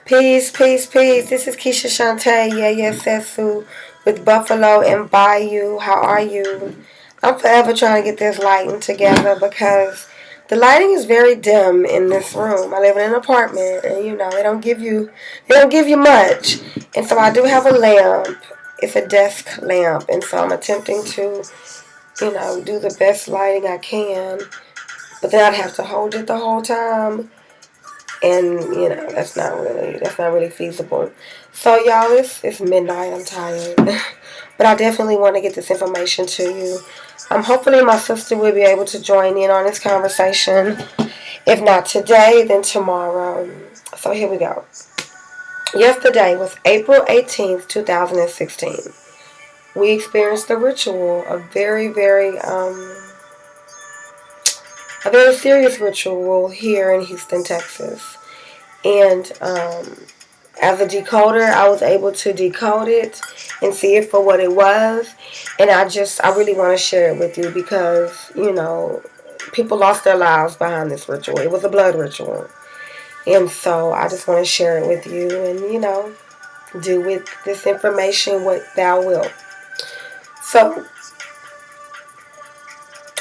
Peace, peace, peace. This is Keisha Shantae, Sesu, with Buffalo and Bayou. How are you? I'm forever trying to get this lighting together because the lighting is very dim in this room. I live in an apartment, and they don't give you much. And so I do have a lamp. It's a desk lamp, and so I'm attempting to, do the best lighting I can. But then I'd have to hold it the whole time. And that's not really feasible. So y'all, it's midnight. I'm tired, but I definitely want to get this information to you. Hopefully my sister will be able to join in on this conversation. If not today, then tomorrow. So here we go. Yesterday was April 18th, 2016. We experienced a ritual, a very serious ritual here in Houston, Texas. And as a decoder, I was able to decode it and see it for what it was. And I really want to share it with you because, people lost their lives behind this ritual. It was a blood ritual. And so I just want to share it with you and, do with this information what thou wilt. So,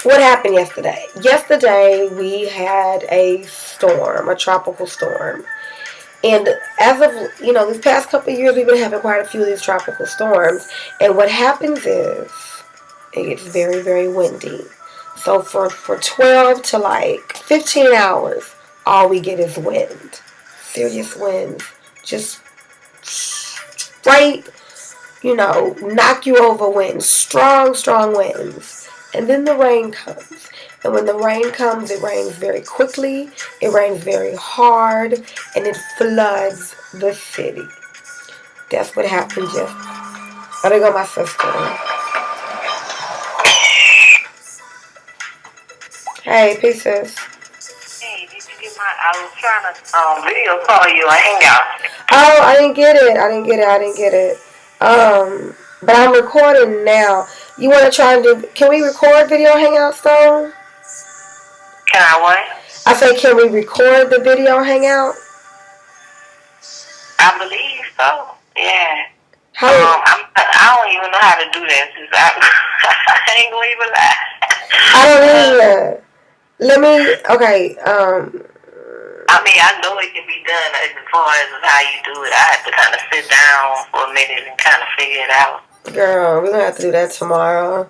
what happened yesterday? Yesterday we had a storm, a tropical storm. And as of, this past couple of years, we've been having quite a few of these tropical storms. And what happens is it gets very, very windy. So for 12 to like 15 hours, all we get is wind. Serious winds. Just straight, knock you over winds. Strong, strong winds. And then the rain comes. And when the rain comes, it rains very quickly, it rains very hard, and it floods the city. That's what happened yesterday. Oh, there go my sister. Hey, pieces. Hey, did you get I was trying to video call you on Hangout. Oh, I didn't get it. But I'm recording now. You want to try and do... Can we record video Hangouts, though? Can I what? I say, can we record the video Hangout? I believe so. Yeah. How? I don't even know how to do that. I ain't gonna even lie. I don't either. Let me... Okay. I mean, I know it can be done as far as how you do it. I have to kind of sit down for a minute and kind of figure it out. Girl, we're going to have to do that tomorrow.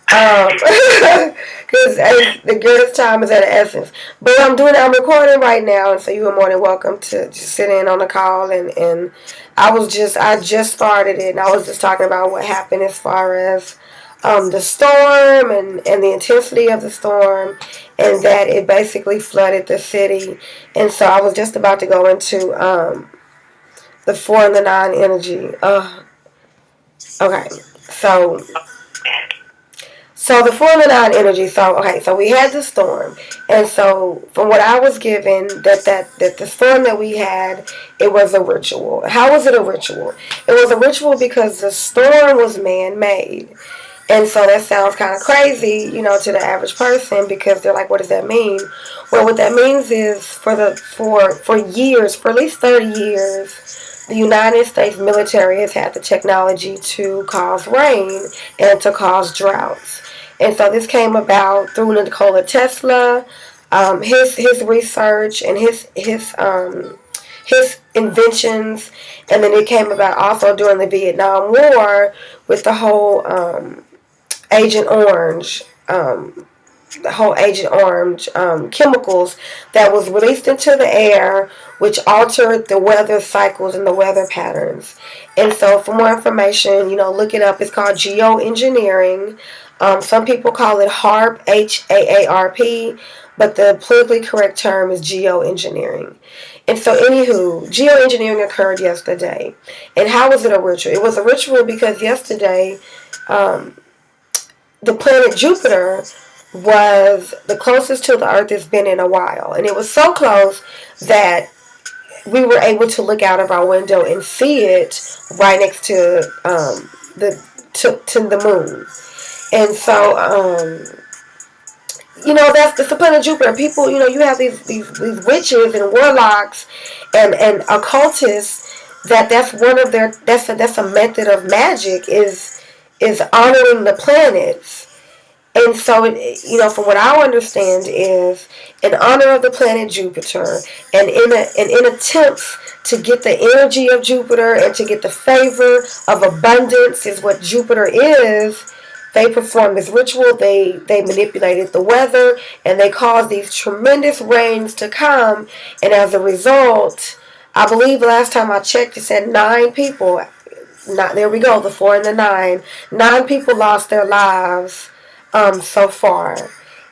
Because the greatest time is at an essence. But I'm recording right now, and so you are more than welcome to just sit in on the call. And I just started it, and I was just talking about what happened as far as the storm and the intensity of the storm, and that it basically flooded the city. And so I was just about to go into the 4 and the 9 energy. Okay, so the 4 and the 9 energy. So we had the storm, and so from what I was given, that the storm that we had, it was a ritual. How was it a ritual? It was a ritual because the storm was man-made. And so that sounds kind of crazy, to the average person, because they're like, what does that mean? Well, what that means is for years, for at least 30 years, the United States military has had the technology to cause rain and to cause droughts. And so this came about through Nikola Tesla, his research and his inventions, and then it came about also during the Vietnam War with the whole Agent Orange, chemicals that was released into the air, which altered the weather cycles and the weather patterns. And so for more information, look it up. It's called geoengineering. Some people call it HAARP, HAARP, but the politically correct term is geoengineering. And so, anywho, geoengineering occurred yesterday. And how was it a ritual? It was a ritual because yesterday, the planet Jupiter was the closest to the Earth it's been in a while. And it was so close that we were able to look out of our window and see it right next to the moon. And so that's the planet Jupiter. People, you have these witches and warlocks and occultists that's one of their that's a method of magic is honoring the planets. And so, from what I understand, is in honor of the planet Jupiter, and in attempts to get the energy of Jupiter and to get the favor of abundance, is what Jupiter is. They performed this ritual. They manipulated the weather, and they caused these tremendous rains to come. And as a result, I believe last time I checked, it said 9 people. Not there we go, the 4 and the 9. 9 people lost their lives so far.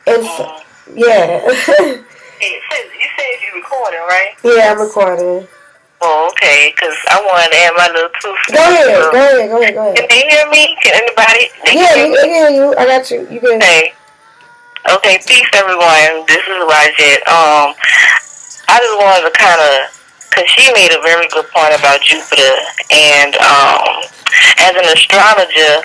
And so, yeah. Hey, you said you recording, right? Yeah, I'm recording. Oh, okay, because I wanted to add my little 2 cents. Go ahead. Can they hear me? Can anybody? Yeah, they can hear you. I got you. You good. Okay, peace everyone. This is Wadjet. I just wanted to kind of, because she made a very good point about Jupiter, and as an astrologer,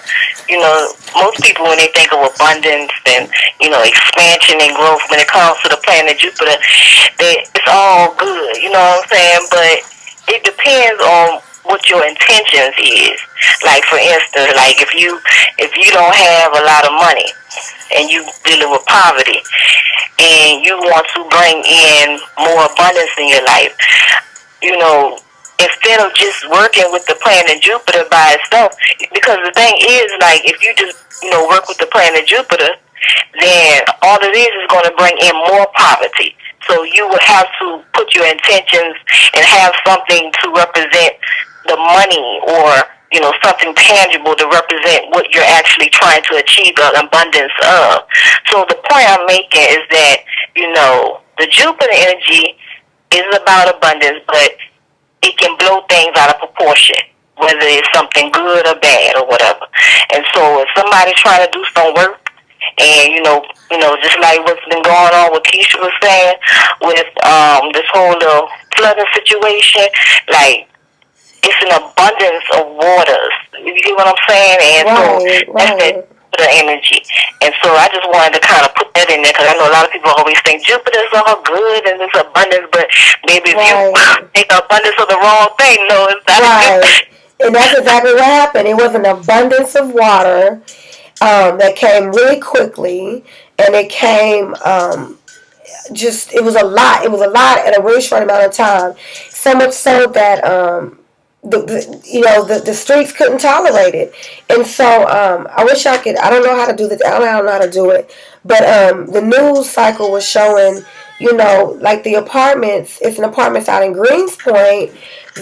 most people when they think of abundance and, expansion and growth, when it comes to the planet Jupiter, it's all good, you know what I'm saying? But it depends on what your intentions is. Like, for instance, like if you don't have a lot of money and you dealing with poverty and you want to bring in more abundance in your life, instead of just working with the planet Jupiter by itself, because the thing is, like, if you just, work with the planet Jupiter, then all it is going to bring in more poverty. So you would have to put your intentions and have something to represent the money, or, something tangible to represent what you're actually trying to achieve an abundance of. So the point I'm making is that, the Jupiter energy is about abundance, but it can blow things out of proportion, whether it's something good or bad or whatever. And so if somebody's trying to do some work, and just like what's been going on, what Keisha was saying with this whole little flooding situation, like, it's an abundance of waters. You get what I'm saying? And that's the energy. And so I just wanted to kind of put that in there, because I know a lot of people always think Jupiter's all good and it's abundance, but maybe if you take abundance of the wrong thing, no, it's not good. And that's exactly what happened. It was an abundance of water that came really quickly, and it came it was a lot. It was a lot in a really short amount of time. So much so that the streets couldn't tolerate it. And so I wish I could. I don't know how to do this. I don't know how to do it. But the news cycle was showing, like the apartments. It's an apartments out in Greenspoint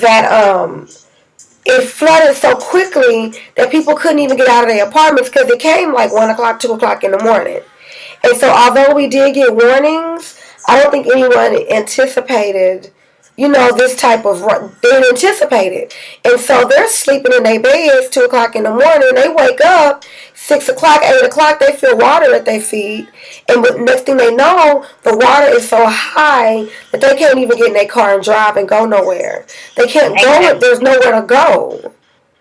that it flooded so quickly that people couldn't even get out of their apartments, because it came like 1 o'clock, 2 o'clock in the morning. And so although we did get warnings, I don't think anyone anticipated, this type of, they didn't anticipate it. And so they're sleeping in their beds 2 o'clock in the morning. They wake up 6 o'clock, 8 o'clock, they feel water at their feet. And next thing they know, the water is so high that they can't even get in their car and drive and go nowhere. They can't go, there's nowhere to go.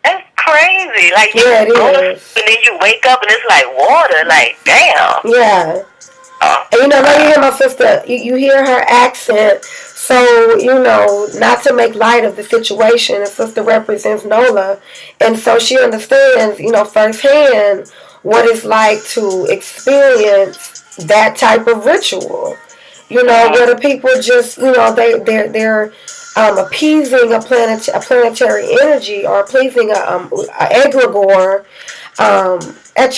That's crazy. Like, yeah, it is. And then you wake up and it's like water. Like, damn. Yeah. And now you hear my sister, you hear her accent. So, not to make light of the situation, the sister represents NOLA. And so she understands, firsthand what it's like to experience that type of ritual. Where the people just, they're appeasing a planetary energy, or pleasing a egregore at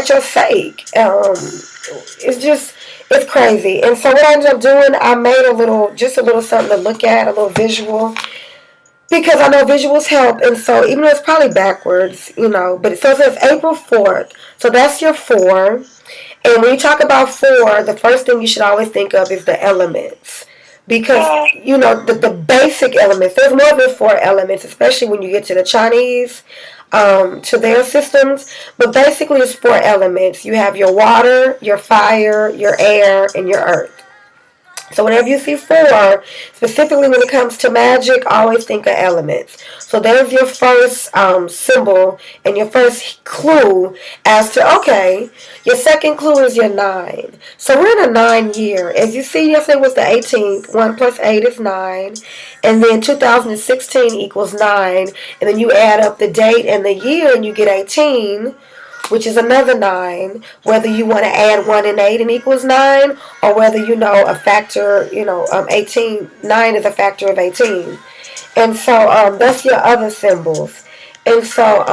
your sake. It's crazy. And so what I ended up doing, I made a little something to look at, a little visual, because I know visuals help. And so even though it's probably backwards, but so it says April 4th. So that's your 4. And when you talk about 4, the first thing you should always think of is the elements. Because, the basic elements, there's more than 4 elements, especially when you get to the Chinese, to their systems. But basically it's 4 elements. You have your water, your fire, your air, and your earth. So whenever you see 4, specifically when it comes to magic, always think of elements. So there's your first symbol and your first clue as to, okay, your second clue is your 9. So we're in a 9 year. As you see, yesterday was the 18th. 1 plus 8 is 9. And then 2016 equals 9. And then you add up the date and the year and you get 18, which is another 9, whether you want to add 1 and 8 and equals 9, or whether a factor, 18, 9 is a factor of 18. And so that's your other symbols. And so,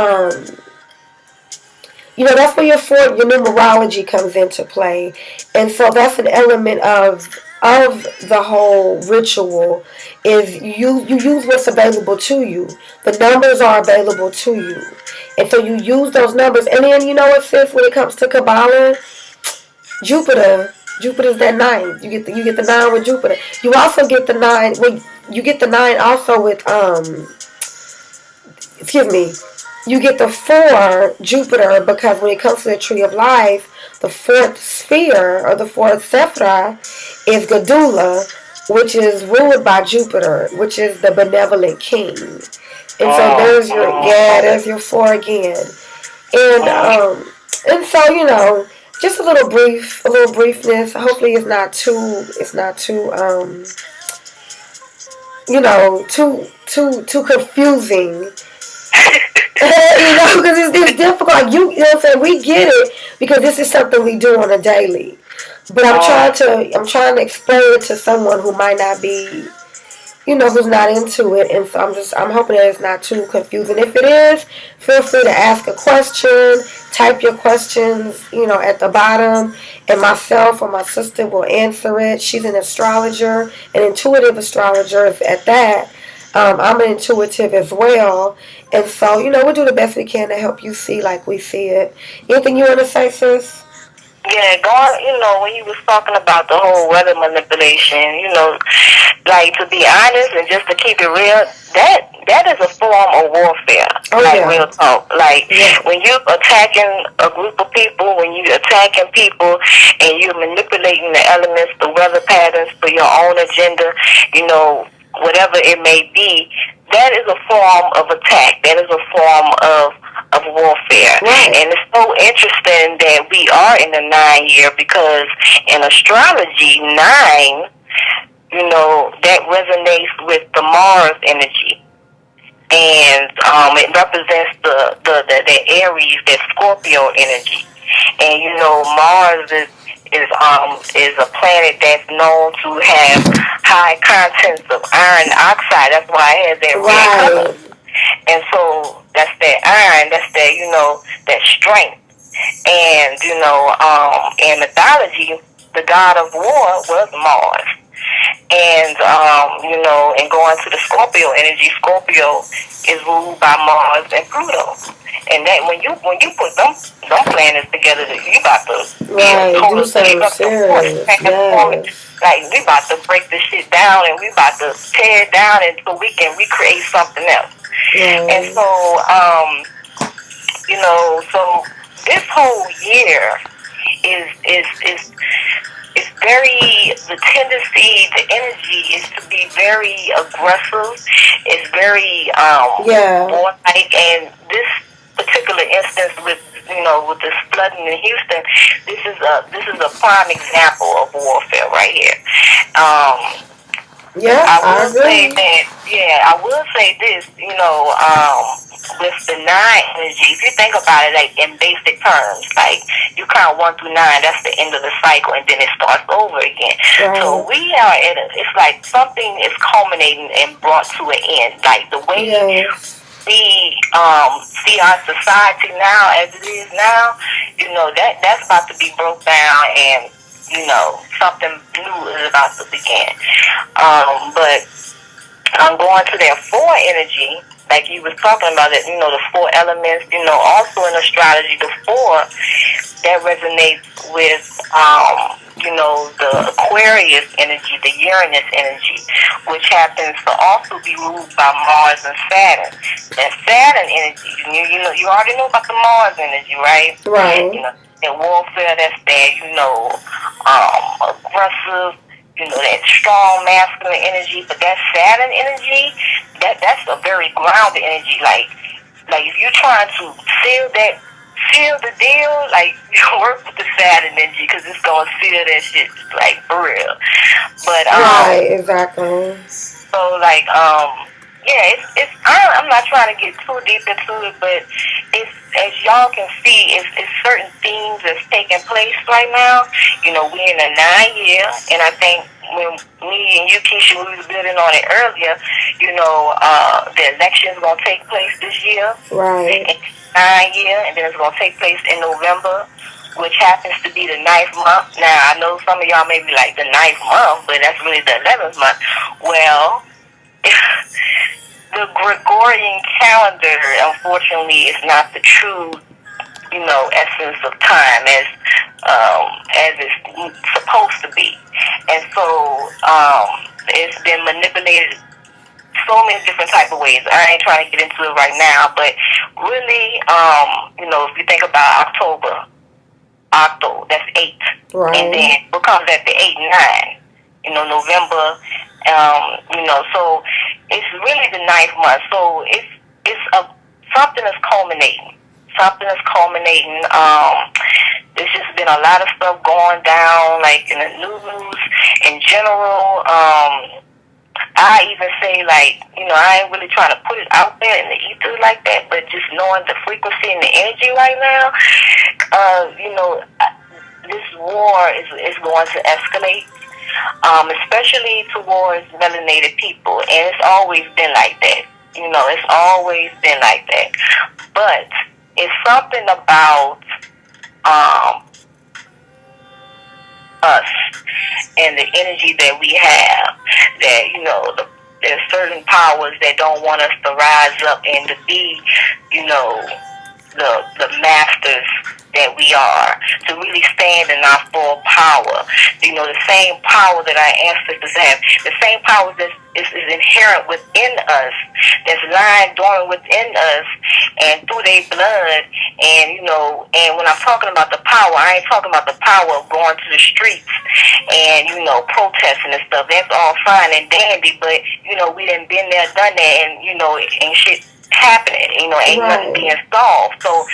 that's where your numerology comes into play. And so that's an element of the whole ritual is you use what's available to you. The numbers are available to you. And so you use those numbers. And then you know what, sis, when it comes to Kabbalah, Jupiter's that 9. You get the 9 with Jupiter. You also get the 9 you get the 9 also with excuse me, you get the 4 Jupiter, because when it comes to the tree of life, the 4th sphere or the 4th sephira is Gadula, which is ruled by Jupiter, which is the benevolent king. And so there's your 4 again. And so, just a little briefness. Hopefully it's not too too confusing. Because it's difficult. Like, you know what I'm saying? We get it because this is something we do on a daily. But I'm trying to explain it to someone who might not be, who's not into it. And so I'm hoping that it's not too confusing. If it is, feel free to ask a question. Type your questions, at the bottom, and myself or my sister will answer it. She's an astrologer, an intuitive astrologer at that. I'm an intuitive as well. And so, we'll do the best we can to help you see like we see it. Anything you want to say, sis? Yeah, when you was talking about the whole weather manipulation, like, to be honest and just to keep it real, that is a form of warfare. Real talk. Like, when you're attacking a group of people, when you're attacking people and you're manipulating the elements, the weather patterns for your own agenda, whatever it may be, that is a form of attack. That is a form of warfare. Right. And it's so interesting that we are in the 9 year, because in astrology, 9, that resonates with the Mars energy. And it represents the Aries, that Scorpio energy. And Mars is a planet that's known to have high contents of iron oxide. That's why it has that red color. And so that's that iron, that's that, that strength. And, in mythology, the god of war was Mars. And, and going to the Scorpio energy, Scorpio is ruled by Mars and Pluto. And that when you put them planets together, you about to do something serious. Like, we about to break this shit down, and we about to tear it down, and so we can recreate something else. And so, so this whole year is very, the tendency, the energy is to be very aggressive. It's very warlike, and this particular instance with this flooding in Houston, this is a prime example of warfare right here. I will say this, with the 9 energy, if you think about it, like, in basic terms, like, you count 1 through 9, that's the end of the cycle, and then it starts over again. Right. So we are it's like something is culminating and brought to an end. Like, the way we see our society now as it is now, that's about to be broke down, and something new is about to begin. But I'm going to that 4 energy, like you was talking about it, the 4 elements, also in astrology, the 4, that resonates with, the Aquarius energy, the Uranus energy, which happens to also be ruled by Mars and Saturn. That Saturn energy, you already know about the Mars energy, right? Right. That warfare, that's that, aggressive, that strong masculine energy, but that Saturn energy, that's a very grounded energy. Like if you're trying to seal the deal, like you work with the Saturn energy because it's gonna seal that shit like for real. But right, exactly. So like yeah, it's I'm not trying to get too deep into it, but it's, as y'all can see, it's certain things that's taking place right now. We're in a 9-year, and I think when me and you, Keisha, we was building on it earlier, the election's gonna take place this year. Right. 9-year, and then it's gonna take place in November, which happens to be the 9th month. Now I know some of y'all may be like the 9th month, but that's really the 11th month. Well, the Gregorian calendar, unfortunately, is not the true, essence of time as it's supposed to be, and so it's been manipulated so many different type of ways. I ain't trying to get into it right now, but really, if you think about Octo, that's 8, right. And then what comes after 8 and 9? November. So it's really the 9th month. So it's something that's culminating. There's just been a lot of stuff going down, like in the news in general. I even say, like, I ain't really trying to put it out there in the ether like that, but just knowing the frequency and the energy right now, this war is going to escalate, especially towards melanated people, and it's always been like that. It's always been like that. But it's something about us and the energy that we have that, there's certain powers that don't want us to rise up and to be, the masters that we are, to really stand in our full power. The same power that our ancestors have, the same power that is inherent within us, that's lying dormant within us and through their blood. And, and when I'm talking about the power, I ain't talking about the power of going to the streets and, protesting and stuff. That's all fine and dandy, but, we done been there, done that, and, and shit happening, ain't right. Nothing being solved. So,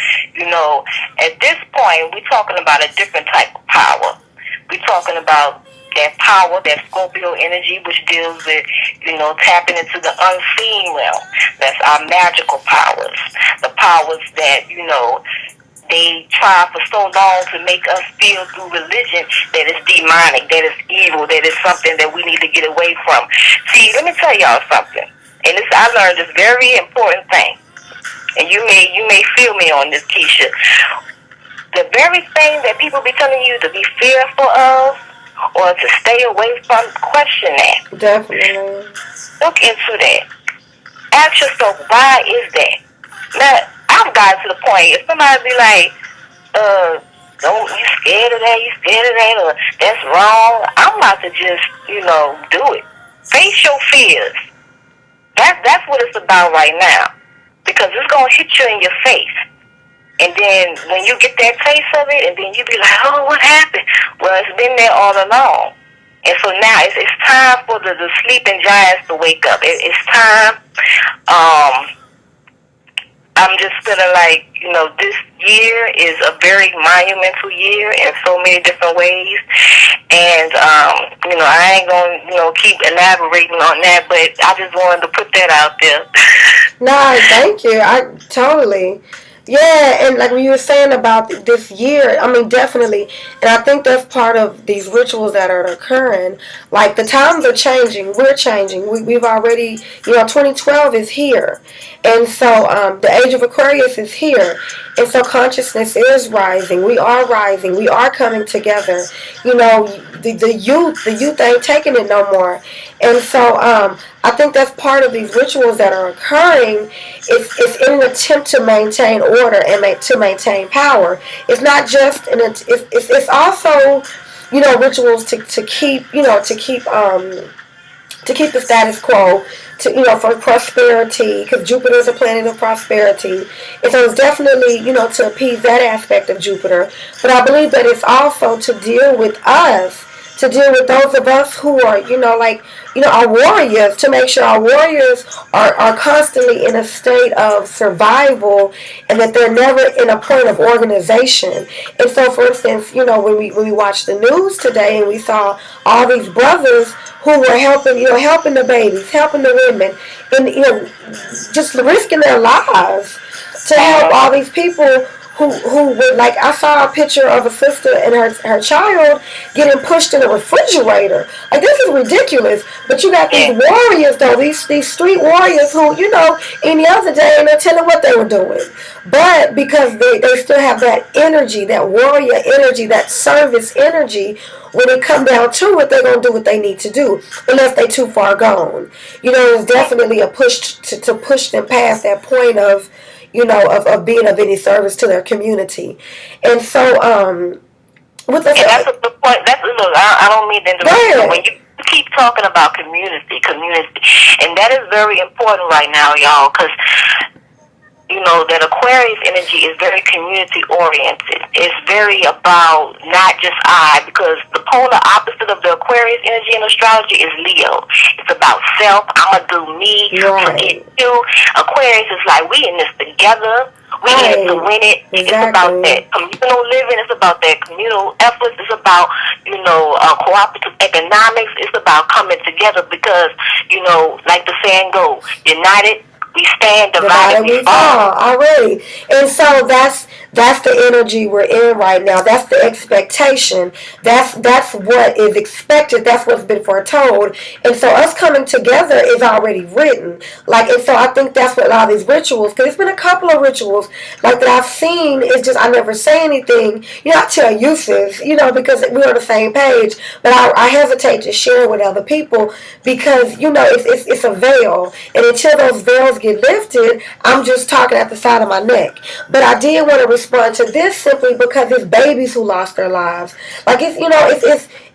at this point, we're talking about a different type of power. We're talking about that power, that Scorpio energy, which deals with, tapping into the unseen realm. That's our magical powers. The powers that, they try for so long to make us feel through religion that it's demonic, that it's evil, that it's something that we need to get away from. See, let me tell y'all something. And I learned this very important thing. And you may feel me on this, Keisha. The very thing that people be telling you to be fearful of or to stay away from, question that. Definitely. Look into that. Ask yourself, why is that? Now, I've gotten to the point, if somebody be like, don't, you scared of that, or that's wrong, I'm about to just, do it. Face your fears. That's what it's about right now. Because it's going to hit you in your face. And then when you get that taste of it, and then you be like, oh, what happened? Well, it's been there all along. And so now it's time for the sleeping giants to wake up. It's time. I'm just gonna this year is a very monumental year in so many different ways. And, I ain't gonna, keep elaborating on that, but I just wanted to put that out there. No, thank you. I totally. Yeah, and like when you were saying about this year, I mean, definitely. And I think that's part of these rituals that are occurring. Like, the times are changing. We're changing. We've already, 2012 is here. And so the age of Aquarius is here. And so consciousness is rising. We are rising. We are coming together. The youth ain't taking it no more. And so I think that's part of these rituals that are occurring. It's in an attempt to maintain order and to maintain power. It's not just it's also rituals to keep the status quo, for prosperity, because Jupiter is a planet of prosperity. And so it's definitely, to appease that aspect of Jupiter. But I believe that it's also to deal with us, to deal with those of us who are, our warriors, to make sure our warriors are constantly in a state of survival and that they're never in a point of organization. And so, for instance, when we watched the news today and we saw all these brothers who were helping the babies, helping the women, and just risking their lives to help all these people who would, like, I saw a picture of a sister and her child getting pushed in a refrigerator. Like, this is ridiculous. But you got these warriors, though, these street warriors who, any other day, and they're telling what they were doing. But because they still have that energy, that warrior energy, that service energy, when it come down to it, they're going to do what they need to do, unless they too far gone. It's definitely a push to push them past that point of, of being of any service to their community. And so, with the, and that's a good point. Look, I don't mean to interrupt you. When you keep talking about community, and that is very important right now, y'all, because that Aquarius energy is very community oriented. It's very about not just I, because the polar opposite of the Aquarius energy in astrology is Leo. It's about self. I'ma do me, forget you. Aquarius is like, we in this together. We in it to win it. Exactly. It's about that communal living. It's about that communal efforts. It's about, cooperative economics. It's about coming together because, like the saying goes, united we stand, divided we fall. Already. And so that's the energy we're in right now. That's the expectation. That's what is expected. That's what's been foretold. And so us coming together is already written. And so I think that's what a lot of these rituals, because there's been a couple of rituals that I've seen. It's just I never say anything. I tell Yusuf, because we're on the same page, but I hesitate to share with other people because, it's a veil. And until those veils get lifted, I'm just talking at the side of my neck. But I did want to respond to this simply because it's babies who lost their lives.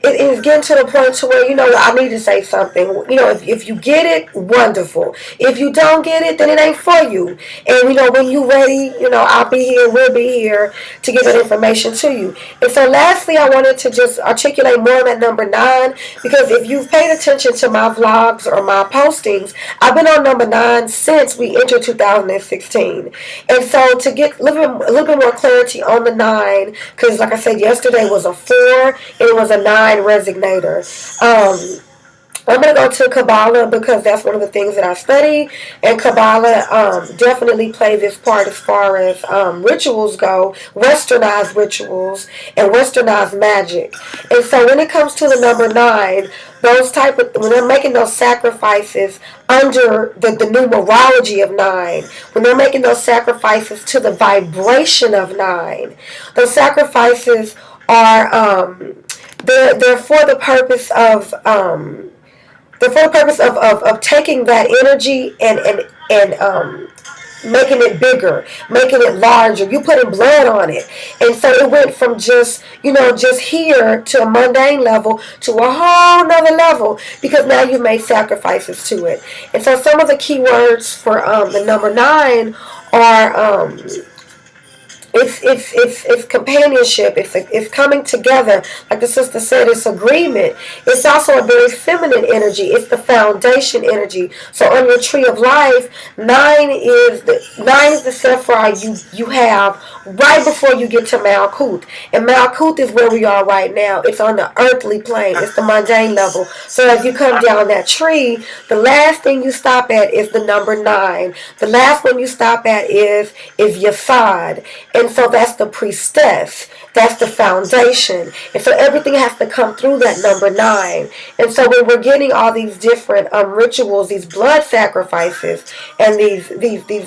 It is getting to the point to where, I need to say something. If you get it, wonderful. If you don't get it, then it ain't for you. And, when you're ready, I'll be here, we'll be here to give that information to you. And so lastly, I wanted to just articulate more on that number 9, because if you've paid attention to my vlogs or my postings, I've been on number 9 since we entered 2016. And so to get a little bit more clarity on the 9, because like I said, yesterday was a 4 and it was a 9 resonator. I'm going to go to Kabbalah because that's one of the things that I study, and Kabbalah definitely plays its part as far as rituals go, westernized rituals and westernized magic. And so when it comes to the number 9, when they're making those sacrifices under the numerology of 9, when they're making those sacrifices to the vibration of 9, those sacrifices are they're for the purpose of taking that energy and making it bigger, making it larger. You putting blood on it. And so it went from just here to a mundane level to a whole nother level because now you've made sacrifices to it. And so some of the key words for the number 9 are it's companionship. It's coming together. Like the sister said, it's agreement. It's also a very feminine energy. It's the foundation energy. So on your tree of life, 9 is the Sephirah you have right before you get to Malkuth. And Malkuth is where we are right now. It's on the earthly plane. It's the mundane level. So as you come down that tree, the last thing you stop at is the number 9. The last one you stop at is Yasad. And so that's the priestess. That's the foundation. And so everything has to come through that number 9. And so when we're getting all these different rituals, these blood sacrifices, and these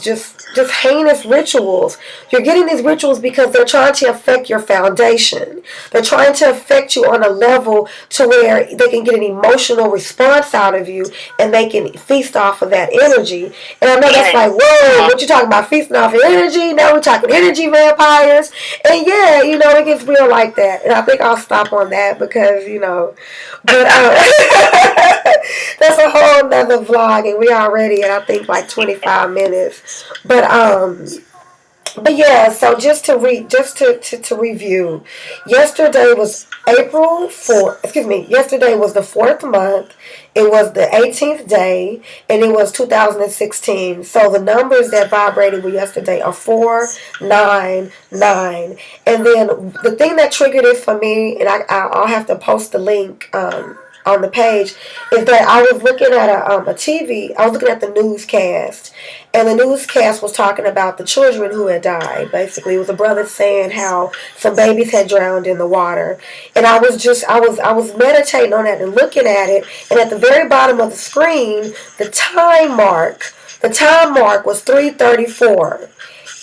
just heinous rituals, you're getting these rituals because they're trying to affect your foundation. They're trying to affect you on a level to where they can get an emotional response out of you and they can feast off of that energy. And I know that's like, whoa, what you talking about, feasting off of energy? Now we're talking energy vampires. And yeah, it gets real like that. And I think I'll stop on that because, but that's a whole nother vlog and we already at I think like 25 minutes. But But yeah, so to review, yesterday was April 4th. Excuse me. Yesterday was the 4th month. It was the 18th day, and it was 2016. So the numbers that vibrated with yesterday are 499. And then the thing that triggered it for me, and I'll have to post the link on the page, is that I was looking at a TV. I was looking at the newscast, and the newscast was talking about the children who had died. Basically, it was a brother saying how some babies had drowned in the water, and I was meditating on that and looking at it, and at the very bottom of the screen, the time mark was 3:34.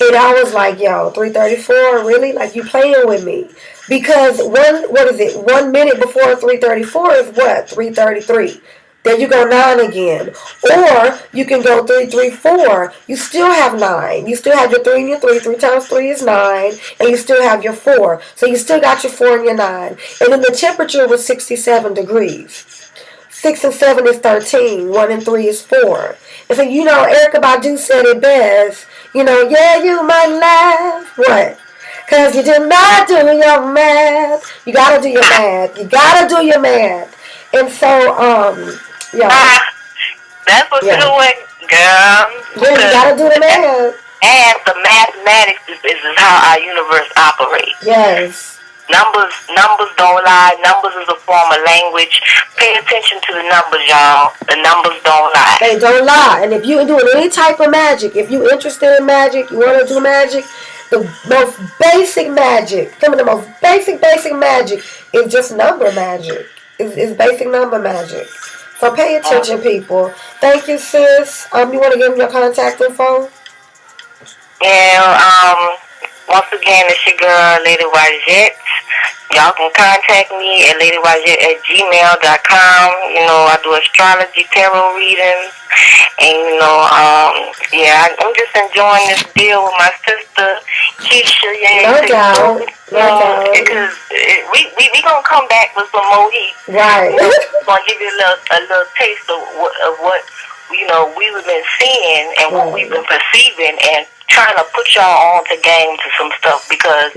And I was like, yo, 3:34, really? Like, you playing with me? Because what is it? 1 minute before 3:34 is what? 3:33. Then you go 9 again. Or you can go 3:34. You still have 9. You still have your 3 and your 3. 3 times 3 is 9. And you still have your 4. So you still got your 4 and your 9. And then the temperature was 67 degrees. 6 and 7 is 13. 1 and 3 is 4. And so, Erykah Badu said it best. Yeah, you might laugh. What? Because you did not do your math. You got to do your math. You got to do your math. And so, yeah. That's what Yeah. you're doing, girl. Yeah, you got to do the math. And the mathematics is how our universe operates. Yes. Numbers don't lie. Numbers is a form of language. Pay attention to the numbers, y'all. The numbers don't lie. They don't lie. And if you're doing any type of magic, if you're interested in magic, you want to do magic, the most basic magic, some of the most basic magic is just number magic. It's basic number magic. So pay attention, people. Thank you, sis. You want to give them your contact info? Yeah, once again, it's your girl, Lady Wadjet. Y'all can contact me at ladywadjet@gmail.com. I do astrology, tarot readings. And, I'm just enjoying this deal with my sister, Keisha. No doubt. Because we going to come back with some more heat. Right. We're going to give you a little taste of what we've been seeing and what we've been perceiving, and trying to put y'all on to game to some stuff, because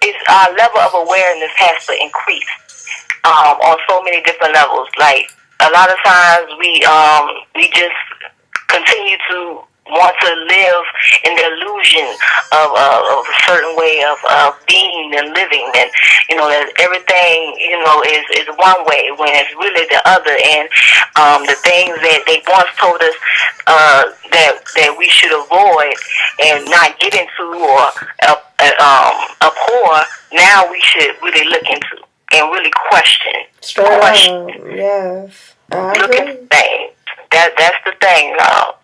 it's our level of awareness has to increase on so many different levels. Like, a lot of times we just continue to want to live in the illusion of a certain way of being and living, and that everything is one way when it's really the other. And the things that they once told us that we should avoid and not get into or abhor, now we should really look into and really question. Yes. Look at things. That's the thing, y'all.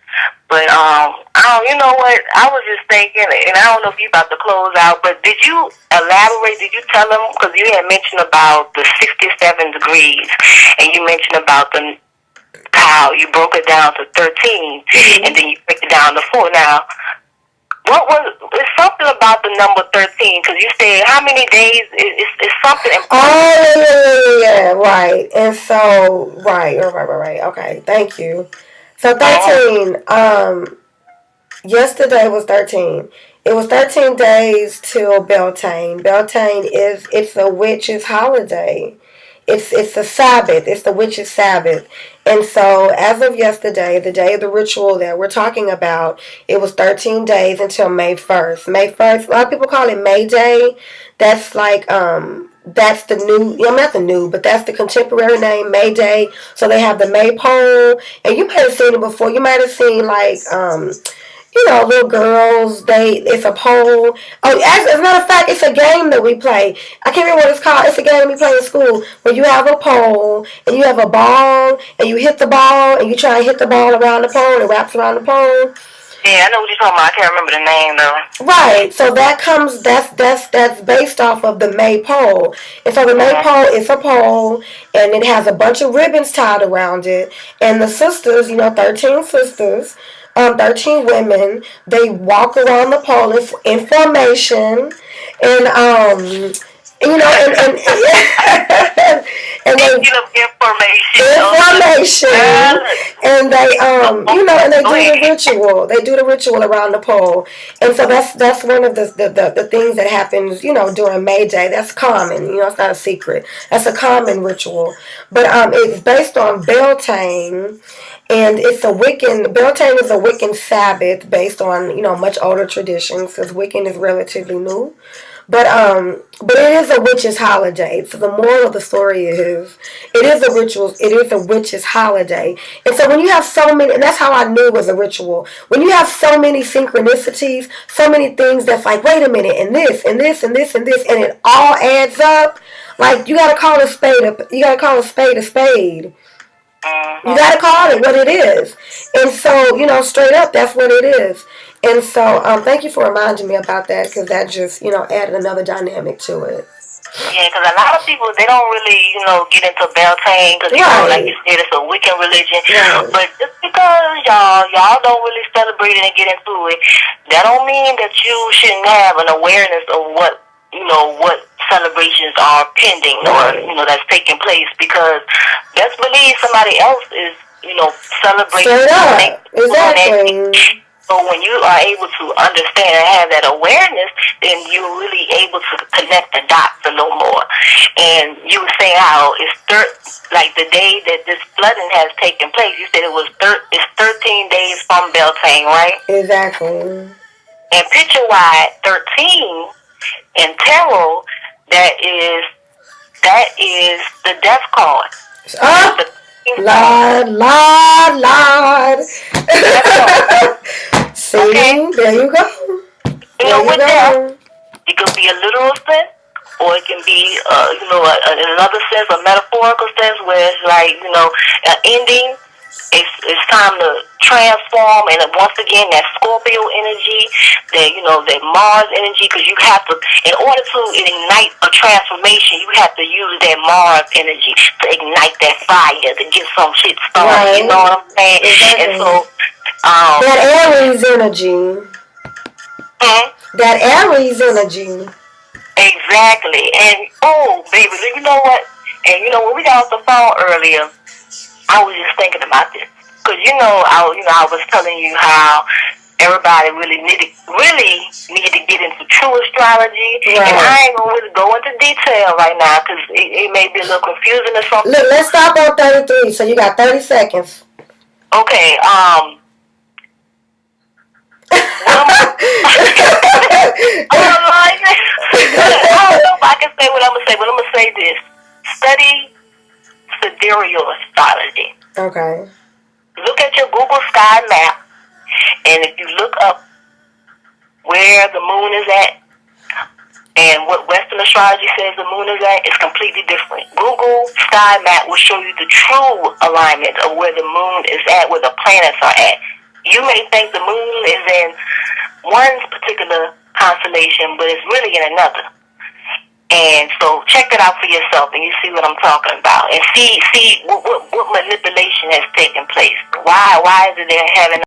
But you know what? I was just thinking, and I don't know if you about to close out, but did you elaborate? Did you tell them, because you had mentioned about the 67 degrees, and you mentioned about how you broke it down to 13, and then you break it down to 4. Now, it's something about the number 13, because you said how many days? It's something important. Oh, yeah, right. And so, right. Okay, thank you. So 13, yesterday was 13. It was 13 days till Beltane. Beltane it's a witch's holiday. It's a Sabbath. It's the witch's Sabbath. And so, as of yesterday, the day of the ritual that we're talking about, it was 13 days until May 1st. May 1st, a lot of people call it May Day. That's like, that's the new, not the new, but that's the contemporary name, May Day. So they have the maypole, and you might have seen it before. You might have seen, like, little girls, it's a pole. Oh, as a matter of fact, it's a game that we play. I can't remember what it's called. It's a game we play in school where you have a pole and you have a ball and you hit the ball and you try and hit the ball around the pole and it wraps around the pole. Yeah, I know what you're talking about. I can't remember the name though. Right. So that's based off of the maypole. And so the maypole is a pole and it has a bunch of ribbons tied around it. And the sisters, 13 sisters, 13 women, they walk around the pole in formation, and and they information, and they and they do the ritual. They do the ritual around the pole, and so that's one of the things that happens, during May Day. That's common. It's not a secret. That's a common ritual, but it's based on Beltane. And it's a Wiccan. Beltane is a Wiccan Sabbath based on much older traditions, because Wiccan is relatively new. But it is a witch's holiday. So the moral of the story is, it is a ritual. It is a witch's holiday. And so when you have so many, and that's how I knew it was a ritual. When you have so many synchronicities, so many things that's like, wait a minute, and this, and this, and this, and this, and it all adds up. Like, you gotta call a spade a spade. You gotta call it what it is. And so, straight up, that's what it is. And so, thank you for reminding me about that, because that just, added another dynamic to it. Yeah, because a lot of people, they don't really, get into Beltane, because, like you said, it's a Wiccan religion. Right. But just because y'all don't really celebrate it and get into it, that don't mean that you shouldn't have an awareness of what celebrations are pending, or, that's taking place, because best believe somebody else is, celebrating. Exactly. So when you are able to understand and have that awareness, then you're really able to connect the dots a little more. And you were saying how it's like the day that this flooding has taken place, you said it's 13 days from Beltane, right? Exactly. And picture-wise, 13 in tarot, that is the death card. Lord. See, okay. There you go. With death, it could be a literal sense, or it can be, another sense, a metaphorical sense, where it's like, an ending. It's time to transform, and once again, that Scorpio energy, that Mars energy, because you have to, in order to ignite a transformation, you have to use that Mars energy to ignite that fire, to get some shit started. Right. You know what I'm saying? Exactly. And so, that Aries energy. That Aries energy. Exactly. And baby, you know what? And when we got off the phone earlier, I was just thinking about this, because I was telling you how everybody really needed to get into true astrology, right. And I ain't gonna really go into detail right now, because it may be a little confusing or something. Look, let's stop on 33. So you got 30 seconds. Okay. I don't know if I can say what I'm gonna say, but I'm gonna say this: study sidereal astrology. Okay. Look at your Google Sky map, and if you look up where the moon is at and what Western astrology says the moon is at, it's completely different. Google Sky map will show you the true alignment of where the moon is at, where the planets are at. You may think the moon is in one particular constellation, but it's really in another. And so check that out for yourself, and you see what I'm talking about, and see what manipulation has taken place. Why is it they're having